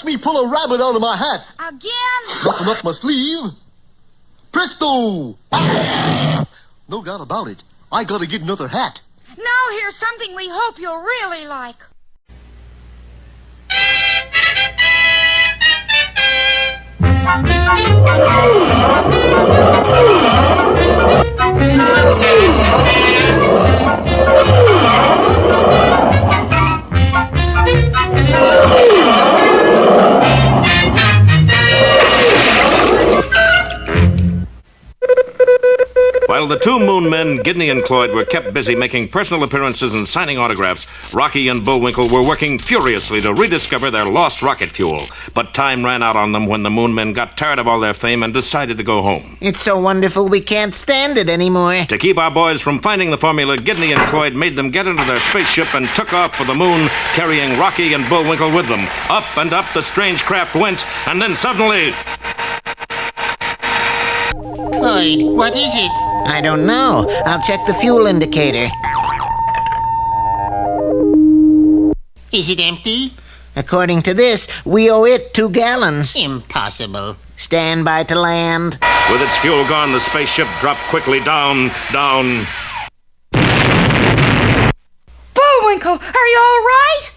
me pull a rabbit out of my hat. Again? Nothing up my sleeve. Presto! No doubt about it. I gotta get another hat. Now here's something we hope you'll really like. While the two Moon Men, Gidney and Cloyd, were kept busy making personal appearances and signing autographs, Rocky and Bullwinkle were working furiously to rediscover their lost rocket fuel. But time ran out on them when the Moon Men got tired of all their fame and decided to go home. It's so wonderful we can't stand it anymore. To keep our boys from finding the formula, Gidney and Cloyd made them get into their spaceship and took off for the moon, carrying Rocky and Bullwinkle with them. Up and up the strange craft went, and then suddenly... Cloyd, what is it? I don't know. I'll check the fuel indicator. Is it empty? According to this, we owe it 2 gallons. Impossible. Stand by to land. With its fuel gone, the spaceship dropped quickly down. Bullwinkle, are you all right?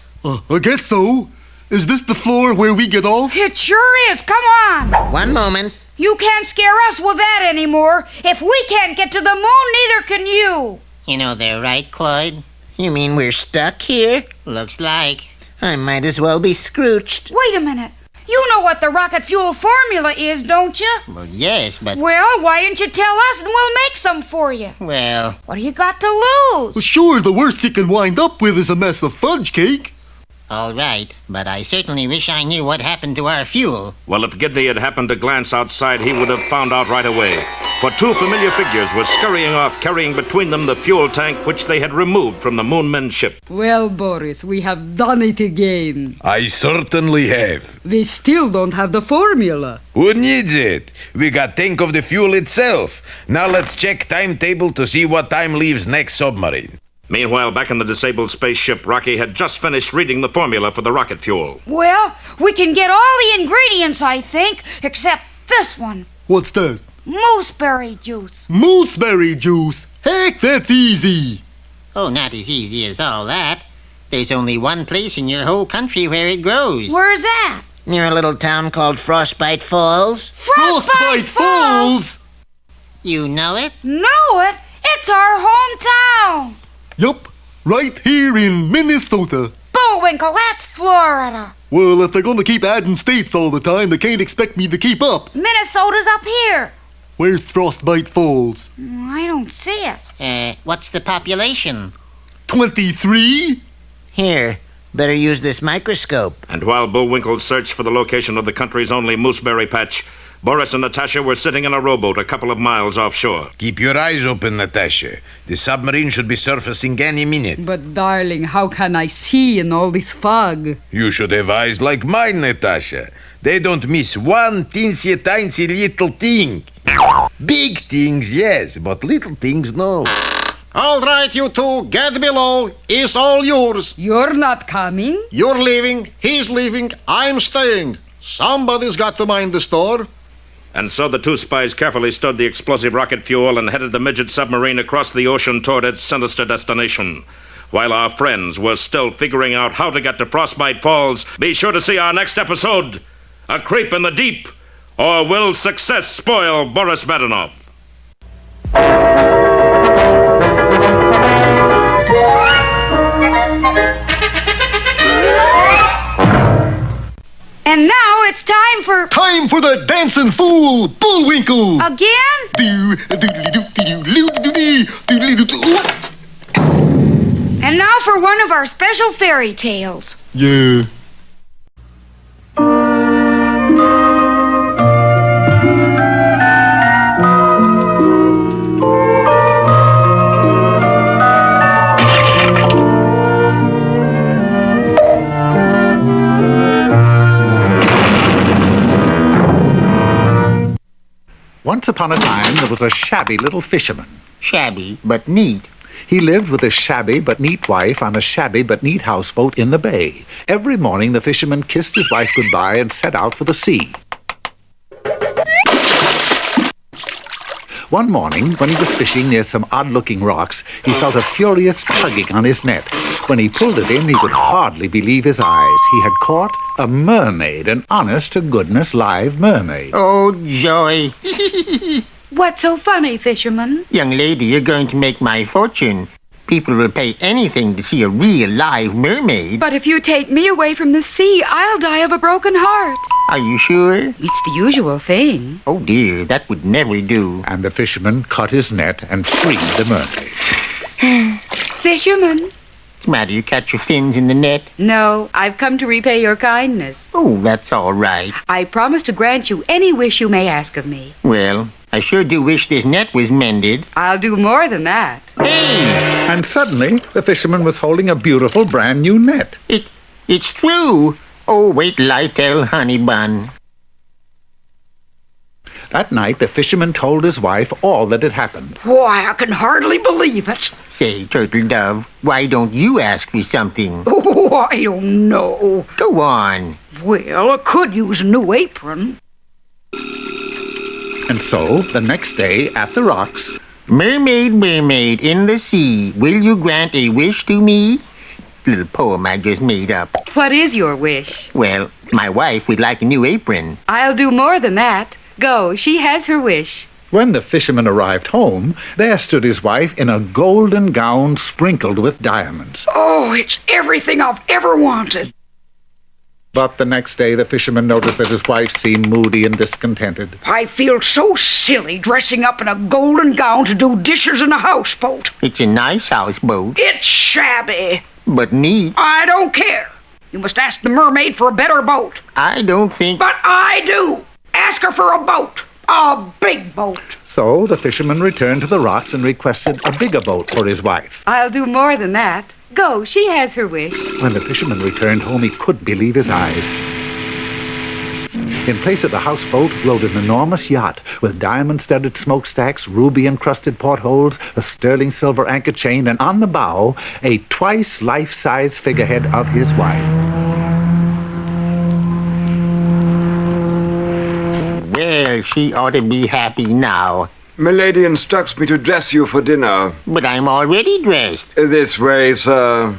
I guess so. Is this the floor where we get off? It sure is. Come on. One moment. You can't scare us with that anymore. If we can't get to the moon, neither can you. You know they're right, Cloyd. You mean we're stuck here? Looks like. I might as well be Scrooched. Wait a minute. You know what the rocket fuel formula is, don't you? Well, yes, but... Well, why didn't you tell us and we'll make some for you? Well... What do you got to lose? Well, sure, the worst you can wind up with is a mess of fudge cake. All right, but I certainly wish I knew what happened to our fuel. Well, if Gidney had happened to glance outside, he would have found out right away. For 2 familiar figures were scurrying off, carrying between them the fuel tank which they had removed from the Moon Men's ship. Well, Boris, we have done it again. I certainly have. We still don't have the formula. Who needs it? We got tank of the fuel itself. Now let's check timetable to see what time leaves next submarine. Meanwhile, back in the disabled spaceship, Rocky had just finished reading the formula for the rocket fuel. Well, we can get all the ingredients, I think, except this one. What's that? Mooseberry juice. Mooseberry juice. Heck, that's easy. Oh, not as easy as all that. There's only one place in your whole country where it grows. Where's that? Near a little town called Frostbite Falls. Frostbite Falls! You know it? Know it? It's our hometown. Yup, right here in Minnesota. Bullwinkle, that's Florida. Well, if they're gonna keep adding states all the time, they can't expect me to keep up. Minnesota's up here. Where's Frostbite Falls? I don't see it. What's the population? 23? Here, better use this microscope. And while Bullwinkle searched for the location of the country's only mooseberry patch, Boris and Natasha were sitting in a rowboat a couple of miles offshore. Keep your eyes open, Natasha. The submarine should be surfacing any minute. But, darling, how can I see in all this fog? You should have eyes like mine, Natasha. They don't miss one teensy-tiny little thing. Big things, yes, but little things, no. All right, you two, get below. It's all yours. You're not coming? You're leaving, he's leaving, I'm staying. Somebody's got to mind the store. And so the 2 spies carefully stowed the explosive rocket fuel and headed the midget submarine across the ocean toward its sinister destination. While our friends were still figuring out how to get to Frostbite Falls, be sure to see our next episode, A Creep in the Deep, or Will Success Spoil Boris Badenov? And now it's time for... Time for the dancing fool, Bullwinkle! Again? And now for one of our special fairy tales. Yeah. Once upon a time, there was a shabby little fisherman. Shabby, but neat. He lived with his shabby but neat wife on a shabby but neat houseboat in the bay. Every morning the fisherman kissed his wife goodbye and set out for the sea. One morning, when he was fishing near some odd-looking rocks, he felt a furious tugging on his net. When he pulled it in, he could hardly believe his eyes. He had caught a mermaid, an honest-to-goodness live mermaid. Oh, joy. What's so funny, fisherman? Young lady, you're going to make my fortune. People will pay anything to see a real live mermaid. But if you take me away from the sea, I'll die of a broken heart. Are you sure? It's the usual thing. Oh, dear, that would never do. And the fisherman cut his net and freed the mermaid. Fisherman? What's the matter? You catch your fins in the net? No, I've come to repay your kindness. Oh, that's all right. I promise to grant you any wish you may ask of me. Well, I sure do wish this net was mended. I'll do more than that. Hey! And suddenly, the fisherman was holding a beautiful brand new net. It's true. Oh, wait till I tell Honey Bun. That night, the fisherman told his wife all that had happened. Why, I can hardly believe it. Say, Turtle Dove, why don't you ask me something? Oh, I don't know. Go on. Well, I could use a new apron. And so, the next day, at the rocks, Mermaid, mermaid in the sea, will you grant a wish to me? Little poem I just made up. What is your wish? Well, my wife would like a new apron. I'll do more than that. Go, she has her wish. when the fisherman arrived home, there stood his wife in a golden gown sprinkled with diamonds. Oh, it's everything I've ever wanted. But the next day the fisherman noticed that his wife seemed moody and discontented. I feel so silly dressing up in a golden gown to do dishes in a houseboat. It's a nice houseboat, It's shabby. but neat. I don't care. You must ask the mermaid for a better boat. I don't think... But I do. Ask her for a boat. A big boat. So the fisherman returned to the rocks and requested a bigger boat for his wife. I'll do more than that. Go, she has her wish. When the fisherman returned home, he couldn't believe his eyes. In place of the houseboat rode an enormous yacht with diamond-studded smokestacks, ruby-encrusted portholes, a sterling silver anchor chain, and on the bow, a twice life-size figurehead of his wife. Well, she ought to be happy now. Milady instructs me to dress you for dinner. But I'm already dressed. This way, sir.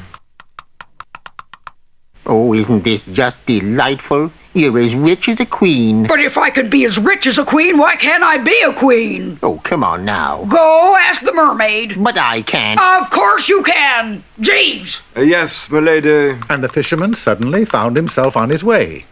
Oh, isn't this just delightful? You're as rich as a queen. But if I could be as rich as a queen, why can't I be a queen? Oh, come on now. Go ask the mermaid. But I can't. Of course you can. Jeeves. Yes, milady. And the fisherman suddenly found himself on his way.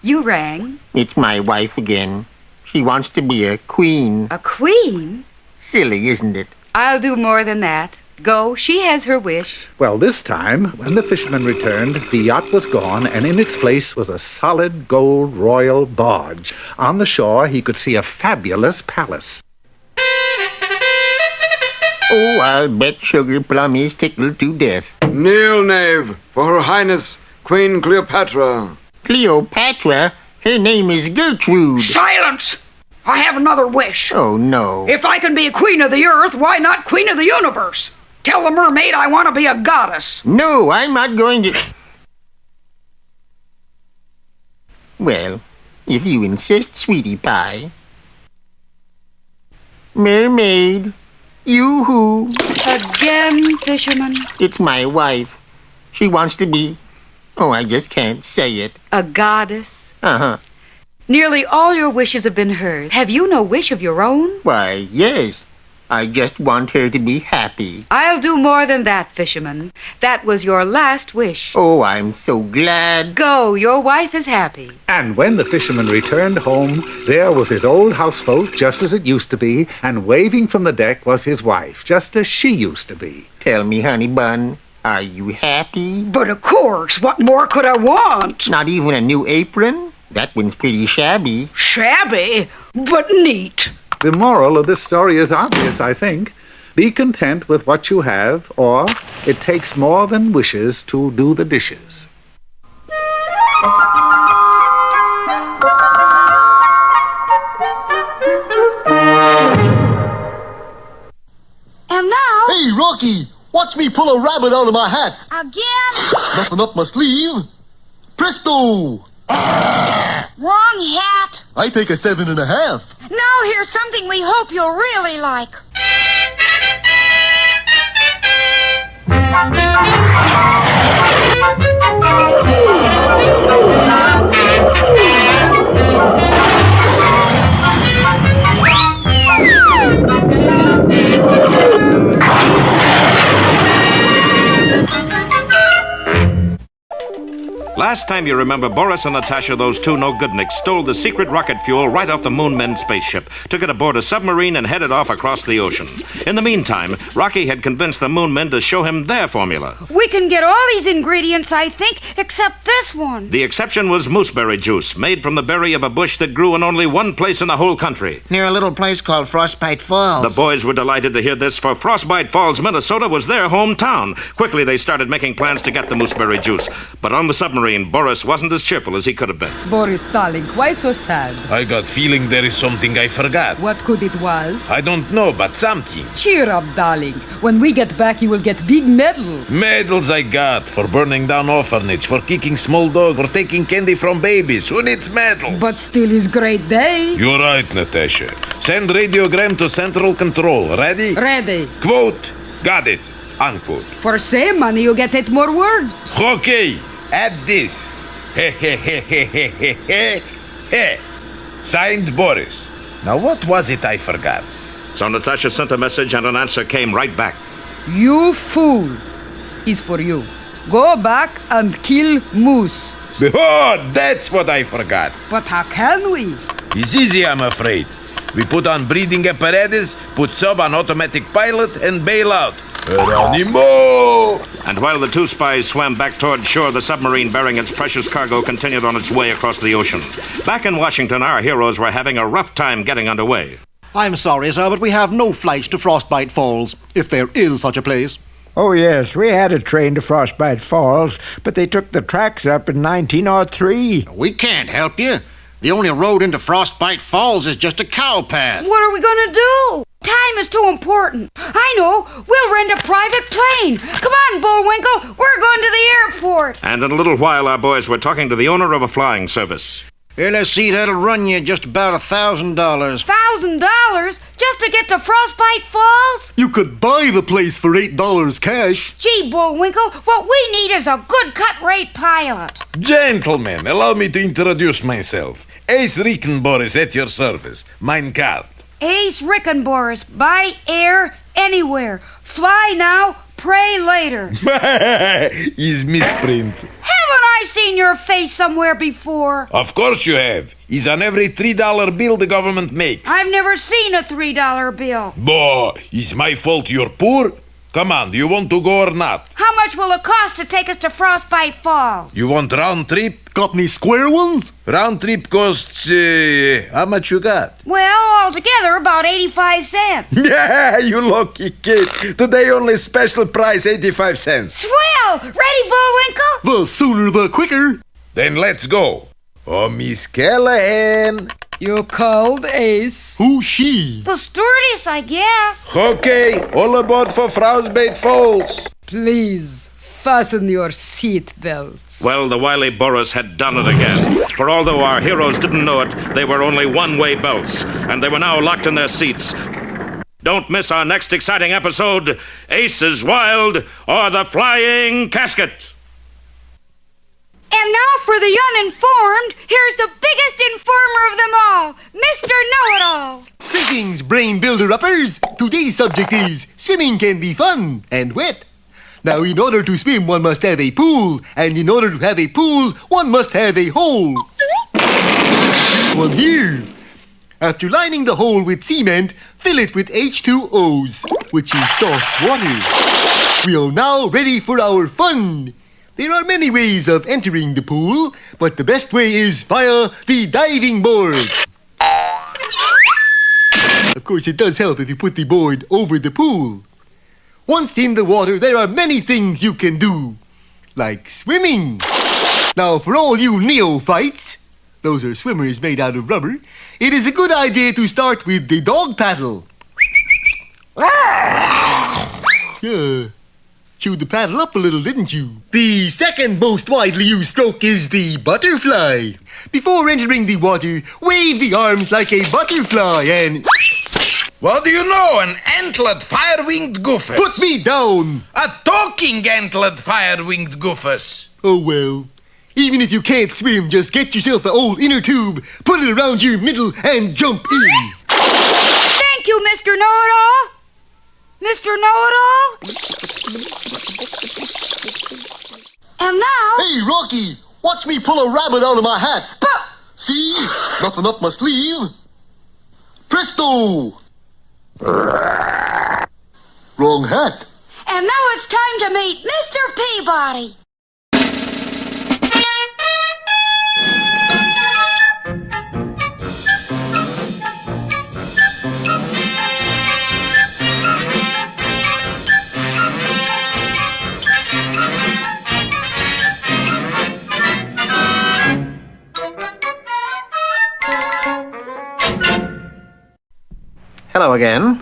You rang. It's my wife again. She wants to be a queen. A queen? Silly, isn't it? I'll do more than that. Go, she has her wish. Well, this time, when the fisherman returned, the yacht was gone, and in its place was a solid gold royal barge. On the shore, he could see a fabulous palace. Oh, I'll bet Sugar Plum is tickled to death. Kneel, knave, for Her Highness Queen Cleopatra. Cleopatra? Her name is Gertrude. Silence! I have another wish. Oh, no. If I can be a queen of the earth, why not queen of the universe? Tell the mermaid I want to be a goddess. No, I'm not going to... Well, if you insist, sweetie pie. Mermaid. Yoo-hoo. Again, fisherman. It's my wife. She wants to be... Oh, I just can't say it. A goddess. Uh-huh. Nearly all your wishes have been heard. Have you no wish of your own? Why, yes. I just want her to be happy. I'll do more than that, fisherman. That was your last wish. Oh, I'm so glad. Go, your wife is happy. And when the fisherman returned home, there was his old houseboat, just as it used to be, and waving from the deck was his wife, just as she used to be. Tell me, honey bun, are you happy? But of course, what more could I want? Not even a new apron? That one's pretty shabby. Shabby, but neat. The moral of this story is obvious, I think. Be content with what you have, or it takes more than wishes to do the dishes. Rocky, watch me pull a rabbit out of my hat. Again? Nothing up my sleeve. Presto! Wrong hat. I take a 7.5. Now here's something we hope you'll really like. Last time you remember, Boris and Natasha, those two no-goodniks, stole the secret rocket fuel right off the Moon Men spaceship, took it aboard a submarine, and headed off across the ocean. In the meantime, Rocky had convinced the Moon Men to show him their formula. We can get all these ingredients, I think, except this one. The exception was mooseberry juice, made from the berry of a bush that grew in only one place in the whole country. Near a little place called Frostbite Falls. The boys were delighted to hear this, for Frostbite Falls, Minnesota was their hometown. Quickly, they started making plans to get the mooseberry juice. But on the submarine, Boris wasn't as cheerful as he could have been. Boris, darling, why so sad? I got feeling there is something I forgot. What could it was? I don't know, but something. Cheer up, darling. When we get back, you will get big medal. Medals I got for burning down orphanage, for kicking small dog, or taking candy from babies. Who needs medals? But still is great day. You're right, Natasha. Send radiogram to Central Control. Ready? Ready. Quote. Got it. Unquote. For same money, you get 8 more words. Okay. Add this. He he he he he he he he. Signed Boris. Now what was it I forgot? So Natasha sent a message and an answer came right back. You fool. Is for you. Go back and kill moose. Oh, that's what I forgot. But how can we? It's easy, I'm afraid. We put on breathing apparatus, put sub on automatic pilot, and bail out. Geronimo! And while the two spies swam back toward shore, the submarine bearing its precious cargo continued on its way across the ocean. Back in Washington, our heroes were having a rough time getting underway. I'm sorry, sir, but we have no flights to Frostbite Falls, if there is such a place. Oh, yes, we had a train to Frostbite Falls, but they took the tracks up in 1903. We can't help you. The only road into Frostbite Falls is just a cow path. What are we going to do? Time is too important. I know. We'll rent a private plane. Come on, Bullwinkle. We're going to the airport. And in a little while, our boys were talking to the owner of a flying service. Here, let's see, that'll run you just about $1,000. $1,000 just to get to Frostbite Falls? You could buy the place for $8 cash. Gee, Bullwinkle, what we need is a good cut-rate pilot. Gentlemen, allow me to introduce myself. Ace Rickenboris at your service. Mein card. Ace Rickenboris, by air, anywhere. Fly now, pray later. Is misprint. Haven't I seen your face somewhere before? Of course you have. He's on every $3 bill the government makes. I've never seen a $3 bill. Boy, it's my fault you're poor? Come on, do you want to go or not? How much will it cost to take us to Frostbite Falls? You want round trip? Got any square ones? Round trip costs, how much you got? Well, altogether, about 85 cents. Yeah, you lucky kid. Today only special price, 85 cents. Swell! Ready, Bullwinkle? The sooner the quicker. Then let's go. Oh, Miss Callahan. You called Ace. Who's she? The stewardess, I guess. Okay, all aboard for Frostbite Falls. Please, fasten your seat belts. Well, the wily Boris had done it again. For although our heroes didn't know it, they were only one-way belts, and they were now locked in their seats. Don't miss our next exciting episode, Ace is Wild or the Flying Casket. And now for the uninformed, here's the biggest informer of them all, Mr. Know-It-All. Greetings, brain builder-uppers. Today's subject is swimming can be fun and wet. Now, in order to swim, one must have a pool, and in order to have a pool, one must have a hole. One here. After lining the hole with cement, fill it with H2O's, which is soft water. We are now ready for our fun. There are many ways of entering the pool, but the best way is via the diving board. Of course, it does help if you put the board over the pool. Once in the water, there are many things you can do, like swimming. Now, for all you neophytes, those are swimmers made out of rubber, it is a good idea to start with the dog paddle. Yeah. Chewed the paddle up a little, didn't you? The second most widely used stroke is the butterfly. Before entering the water, wave the arms like a butterfly and... What do you know? An antlered fire-winged goofus. Put me down! A talking antlered fire-winged goofus. Oh, well. Even if you can't swim, just get yourself an old inner tube, put it around your middle, and jump in. Thank you, Mr. Know-It-all. Mr. Know-It-all. And now... Hey, Rocky, watch me pull a rabbit out of my hat. See? Nothing up my sleeve. Presto! Wrong hat. And now it's time to meet Mr. Peabody. Hello again.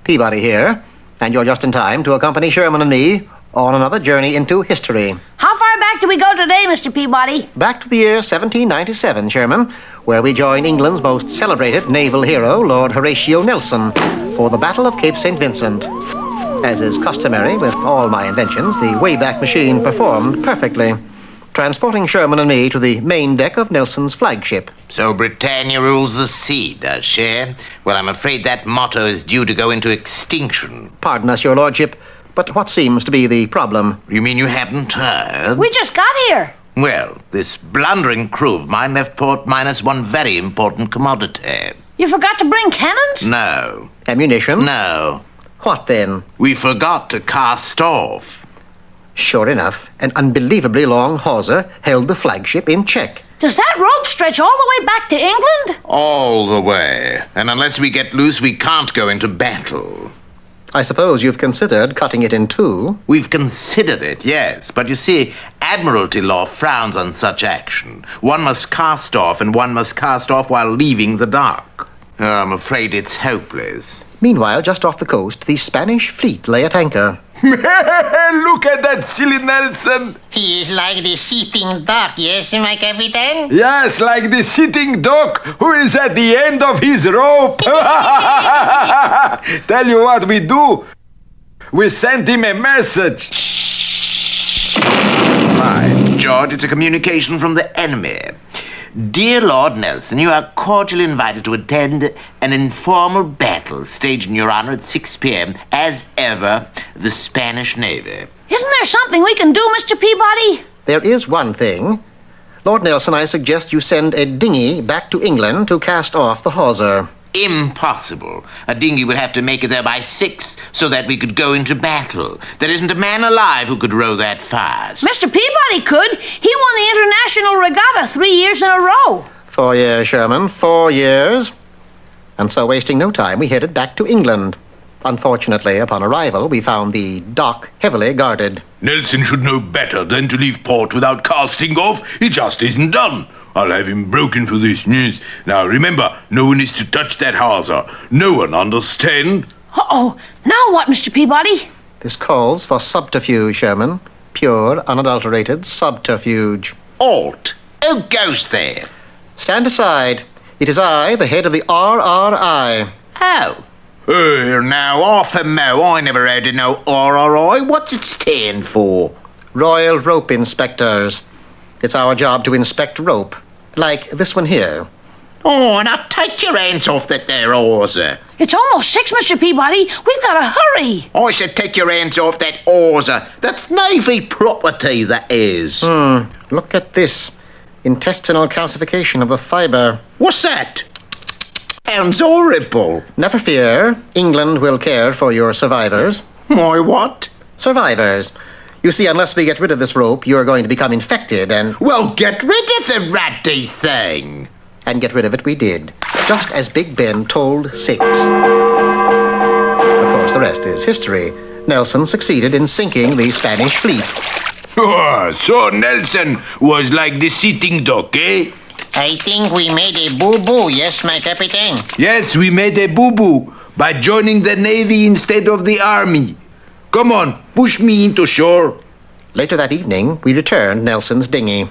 Peabody here, and you're just in time to accompany Sherman and me on another journey into history. How far back do we go today, Mr. Peabody? Back to the year 1797, Sherman, where we join England's most celebrated naval hero, Lord Horatio Nelson, for the Battle of Cape St. Vincent. As is customary with all my inventions, the Wayback Machine performed perfectly, transporting Sherman and me to the main deck of Nelson's flagship. So Britannia rules the sea, does she? Well, I'm afraid that motto is due to go into extinction. Pardon us, your lordship, but what seems to be the problem? You mean you haven't heard? We just got here. Well, this blundering crew of mine left port minus one very important commodity. You forgot to bring cannons? No. Ammunition? No. What then? We forgot to cast off. Sure enough, an unbelievably long hawser held the flagship in check. Does that rope stretch all the way back to England? All the way. And unless we get loose, we can't go into battle. I suppose you've considered cutting it in two? We've considered it, yes. But you see, Admiralty law frowns on such action. One must cast off, and one must cast off while leaving the dock. Oh, I'm afraid it's hopeless. Meanwhile, just off the coast, the Spanish fleet lay at anchor. Look at that silly Nelson. He is like the sitting duck, yes, my captain? Yes, like the sitting duck who is at the end of his rope. Tell you what we do. We send him a message. Right, George, it's a communication from the enemy. Dear Lord Nelson, you are cordially invited to attend an informal battle staged in your honor at 6 p.m. As ever, the Spanish Navy. Isn't there something we can do, Mr. Peabody? There is one thing. Lord Nelson, I suggest you send a dinghy back to England to cast off the hawser. Impossible. A dinghy would have to make it there by 6 so that we could go into battle. There isn't a man alive who could row that fast. Mr. Peabody could. He won the International Regatta 3 years in a row. 4 years, Sherman, 4 years. And so, wasting no time, we headed back to England. Unfortunately, upon arrival, we found the dock heavily guarded. Nelson should know better than to leave port without casting off. It just isn't done. I'll have him broken for this. Yes. Now, remember, no one is to touch that hawser. No one, understand? Uh-oh. Now what, Mr. Peabody? This calls for subterfuge, Sherman. Pure, unadulterated subterfuge. Alt. Who goes there? Stand aside. It is I, the head of the RRI. Oh. Now, off a mo. I never heard of no RRI. What's it stand for? Royal Rope Inspectors. It's our job to inspect rope. Like this one here. Oh, now take your hands off that there hawser. It's almost 6, Mr. Peabody. We've got to hurry. I said take your hands off that hawser. That's Navy property, that is. Look at this. Intestinal calcification of the fibre. What's that? Sounds horrible. Never fear. England will care for your survivors. My what? Survivors. You see, unless we get rid of this rope, you are going to become infected and... Well, get rid of the ratty thing. And get rid of it we did. Just as Big Ben told 6. Of course, the rest is history. Nelson succeeded in sinking the Spanish fleet. Oh, so Nelson was like the sitting duck, eh? I think we made a boo-boo, yes, my captain? Yes, we made a boo-boo by joining the Navy instead of the Army. Come on, push me into shore. Later that evening, we returned Nelson's dinghy.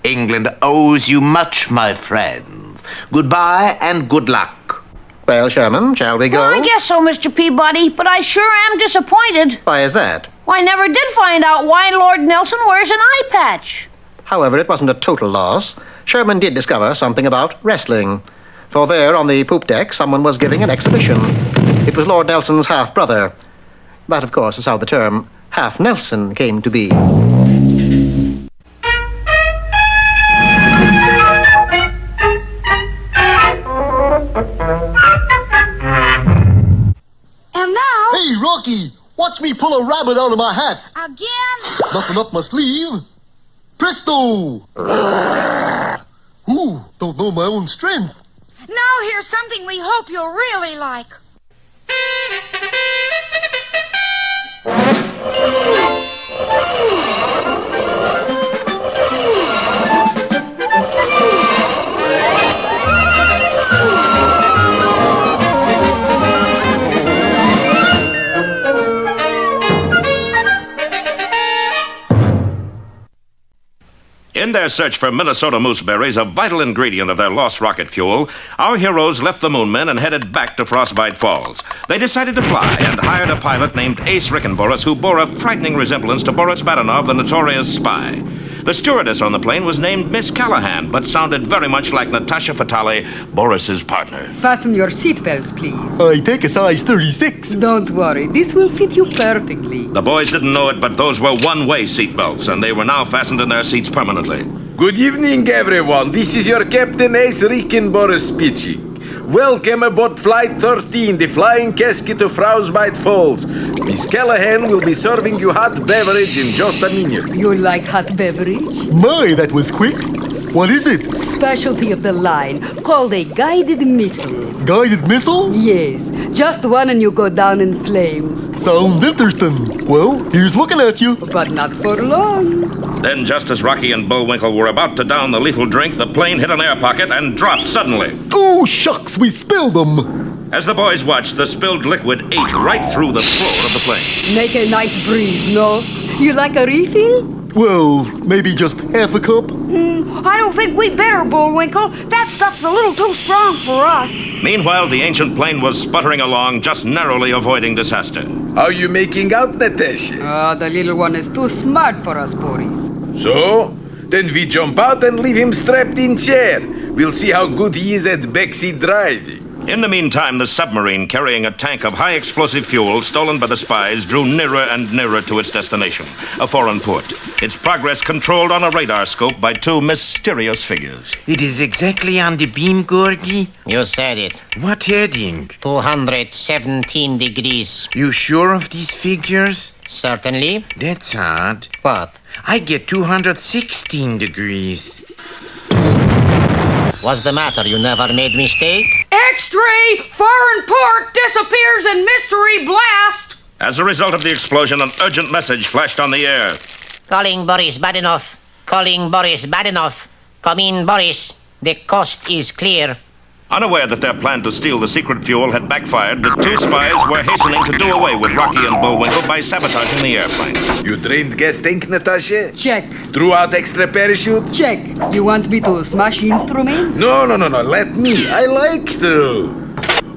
England owes you much, my friends. Goodbye and good luck. Well, Sherman, shall we go? Well, I guess so, Mr. Peabody, but I sure am disappointed. Why is that? I never did find out why Lord Nelson wears an eye patch. However, it wasn't a total loss. Sherman did discover something about wrestling. For there, on the poop deck, someone was giving an exhibition. It was Lord Nelson's half-brother. That, of course, is how the term half-Nelson came to be. And now... Hey, Rocky, watch me pull a rabbit out of my hat. Again? Nothing up my sleeve. Presto! Ooh, don't know my own strength. Now here's something we hope you'll really like. In their search for Minnesota mooseberries, a vital ingredient of their lost rocket fuel, our heroes left the Moonmen and headed back to Frostbite Falls. They decided to fly and hired a pilot named Ace Rickenboris, who bore a frightening resemblance to Boris Badenov, the notorious spy. The stewardess on the plane was named Miss Callahan, but sounded very much like Natasha Fatale, Boris's partner. Fasten your seatbelts, please. I take a size 36. Don't worry, this will fit you perfectly. The boys didn't know it, but those were one-way seatbelts, and they were now fastened in their seats permanently. Good evening, everyone. This is your Captain Ace Rickenboris speaking. Welcome aboard Flight 13, the flying casket to Frostbite Falls. Miss Callahan will be serving you hot beverage in just a minute. You like hot beverage? My, that was quick. What is it? Specialty of the line, called a guided missile. Guided missile? Yes, just one and you go down in flames. Sounds interesting. Well, here's looking at you. But not for long. Then, just as Rocky and Bullwinkle were about to down the lethal drink, the plane hit an air pocket and dropped suddenly. Oh, shucks, we spilled them. As the boys watched, the spilled liquid ate right through the floor of the plane. Make a nice breeze, no? You like a refill? Well, maybe just half a cup. I don't think we better, Bullwinkle. That stuff's a little too strong for us. Meanwhile, the ancient plane was sputtering along, just narrowly avoiding disaster. How are you making out, Natasha? The little one is too smart for us, Boris. So? Then we jump out and leave him strapped in chair. We'll see how good he is at backseat driving. In the meantime, the submarine carrying a tank of high explosive fuel stolen by the spies drew nearer and nearer to its destination, a foreign port. Its progress controlled on a radar scope by two mysterious figures. It is exactly on the beam, Gordy. You said it. What heading? 217 degrees. You sure of these figures? Certainly. That's odd. What? I get 216 degrees. What's the matter? You never made mistake? X-ray! Foreign port disappears in mystery blast! As a result of the explosion, an urgent message flashed on the air. Calling Boris Badenov. Calling Boris Badenov. Come in, Boris. The coast is clear. Unaware that their plan to steal the secret fuel had backfired, the two spies were hastening to do away with Rocky and Bullwinkle by sabotaging the airplane. You drained gas tank, Natasha? Check. Threw out extra parachutes? Check. You want me to smash instruments? No. Let me. I like to.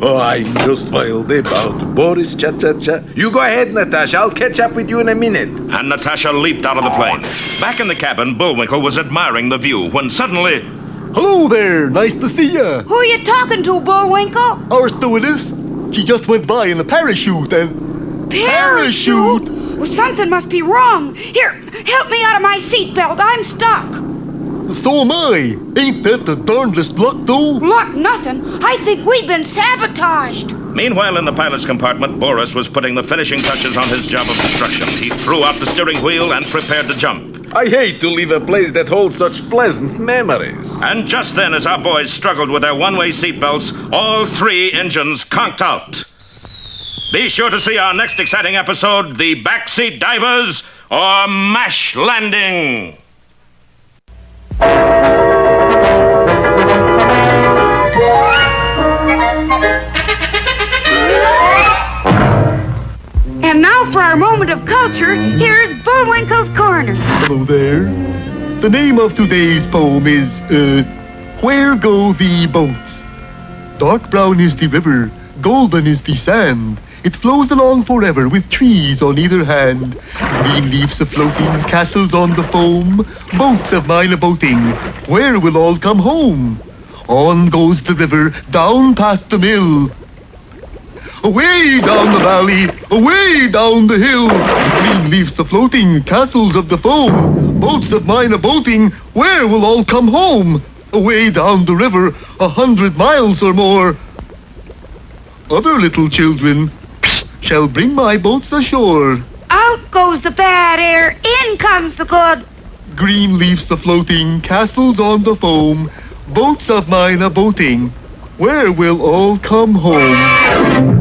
Oh, I'm just wild about Boris cha-cha-cha. You go ahead, Natasha. I'll catch up with you in a minute. And Natasha leaped out of the plane. Back in the cabin, Bullwinkle was admiring the view when suddenly... Hello there, nice to see ya. Who are you talking to, Bullwinkle? Our stewardess. She just went by in a parachute and... Parachute? Well, something must be wrong. Here, help me out of my seatbelt. I'm stuck. So am I. Ain't that the darndest luck, though? Luck nothing. I think we've been sabotaged. Meanwhile, in the pilot's compartment, Boris was putting the finishing touches on his job of destruction. He threw out the steering wheel and prepared to jump. I hate to leave a place that holds such pleasant memories. And just then, as our boys struggled with their one-way seatbelts, all three engines conked out. Be sure to see our next exciting episode, The Backseat Divers or MASH Landing. And now Now for our moment of culture, here's Bullwinkle's Corner. Hello there. The name of today's poem is, Where Go the Boats? Dark brown is the river, golden is the sand. It flows along forever with trees on either hand. Green leaves a-floating, castles on the foam. Boats of mine a-boating, where will all come home? On goes the river, down past the mill. Away down the valley, away down the hill. Green leaves a-floating, castles of the foam. Boats of mine a-boating, where will all come home? Away down the river, 100 miles or more. Other little children shall bring my boats ashore. Out goes the bad air, in comes the good. Green leaves a-floating, castles on the foam. Boats of mine a-boating, where will all come home?